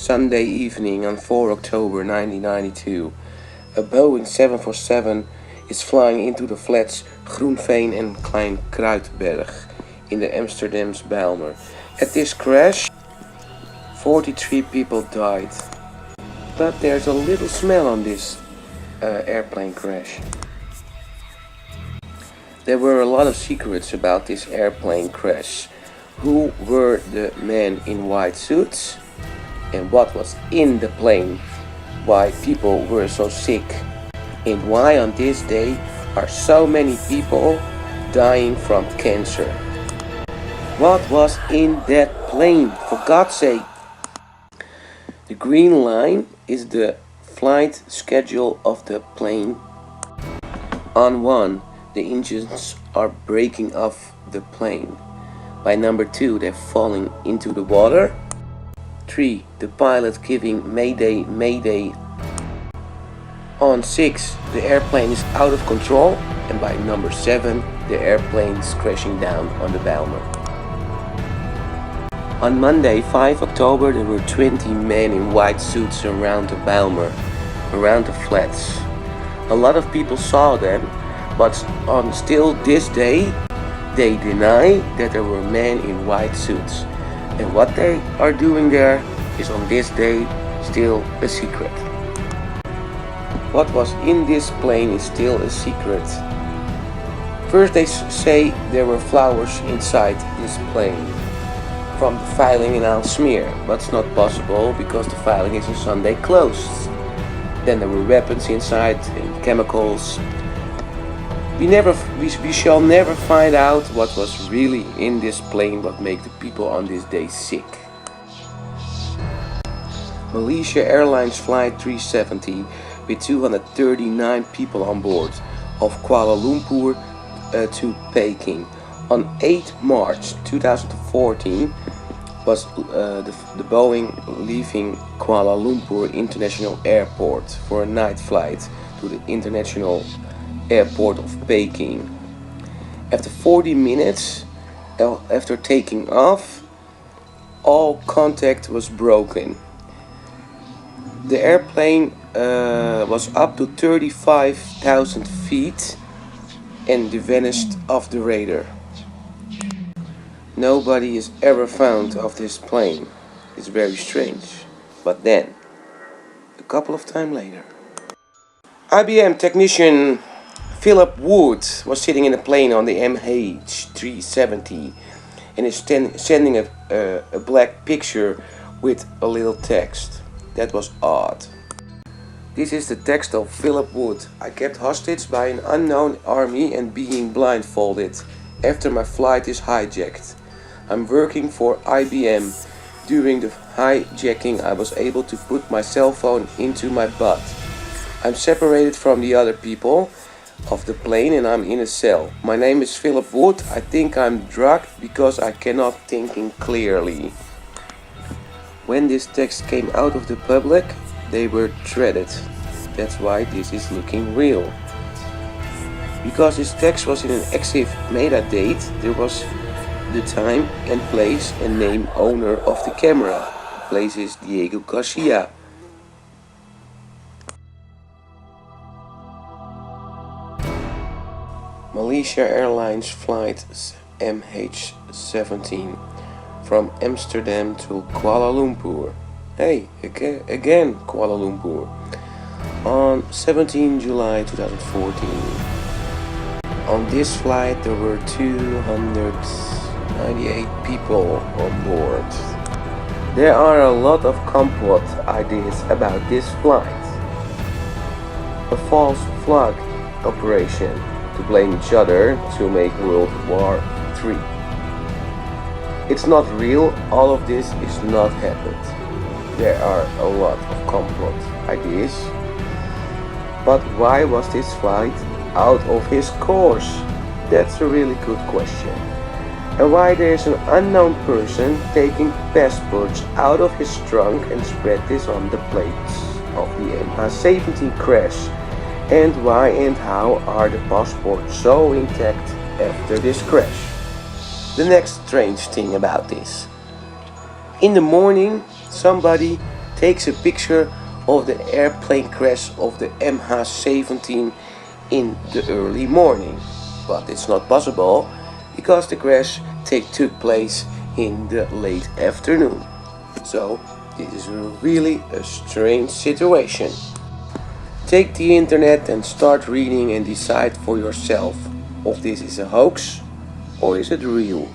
Sunday evening on 4 October 1992. A Boeing 747 is flying into the flats Groenveen and Klein Kruidberg in the Amsterdam's Bijlmer. At this crash, 43 people died. But there's a little smell on this airplane crash. There were a lot of secrets about this airplane crash. Who were the men in white suits? And what was in the plane? Why people were so sick? And why on this day are so many people dying from cancer? What was in that plane, for God's sake? The green line is the flight schedule of the plane. On 1, the engines are breaking off the plane. By number 2, they're falling into the water. 3, the pilot giving Mayday, Mayday. On 6, the airplane is out of control. And by number 7, the airplane is crashing down on the Bijlmer. On Monday, 5 October, there were 20 men in white suits around the Bijlmer, around the flats. A lot of people saw them, but on still this day, they deny that there were men in white suits. And what they are doing there is on this day still a secret. What was in this plane is still a secret. First they say there were flowers inside this plane from the veiling in Aalsmeer, but it's not possible because the veiling is on Sunday closed. Then there were weapons inside and chemicals. We shall never find out what was really in this plane, what made the people on this day sick. Malaysia Airlines Flight 370 with 239 people on board of Kuala Lumpur to Peking. On 8 March 2014 was the Boeing leaving Kuala Lumpur International Airport for a night flight to the International Airport of Peking. After 40 minutes after taking off, all contact was broken. The airplane was up to 35,000 feet and vanished off the radar. Nobody is ever found of this plane. It's very strange. But then, a couple of time later, IBM technician Philip Wood was sitting in a plane on the MH370 and is sending a black picture with a little text. That was odd. This is the text of Philip Wood. I kept hostage by an unknown army and being blindfolded after my flight is hijacked. I'm working for IBM. During the hijacking I was able to put my cell phone into my butt. I'm separated from the other people of the plane and I'm in a cell. My name is Philip Wood. I think I'm drugged because I cannot think clearly. When this text came out of the public, they were threaded. That's why this is looking real. Because this text was in an active metadate, there was the time and place and name owner of the camera. The place is Diego Garcia. Malaysia Airlines Flight MH17 from Amsterdam to Kuala Lumpur. Hey, again Kuala Lumpur. On 17 July 2014. On this flight there were 298 people on board. There are a lot of complot ideas about this flight. A false flag operation to blame each other to make World War III. It's not real, all of this is not happened. There are a lot of complot ideas. But why was this flight out of his course? That's a really good question. And why there is an unknown person taking passports out of his trunk and spread this on the plates of the MH17 crash? And why and how are the passports so intact after this crash? The next strange thing about this. In the morning, somebody takes a picture of the airplane crash of the MH17 in the early morning. But it's not possible because the crash took place in the late afternoon. So this is really a strange situation. Take the internet and start reading and decide for yourself if this is a hoax or is it real.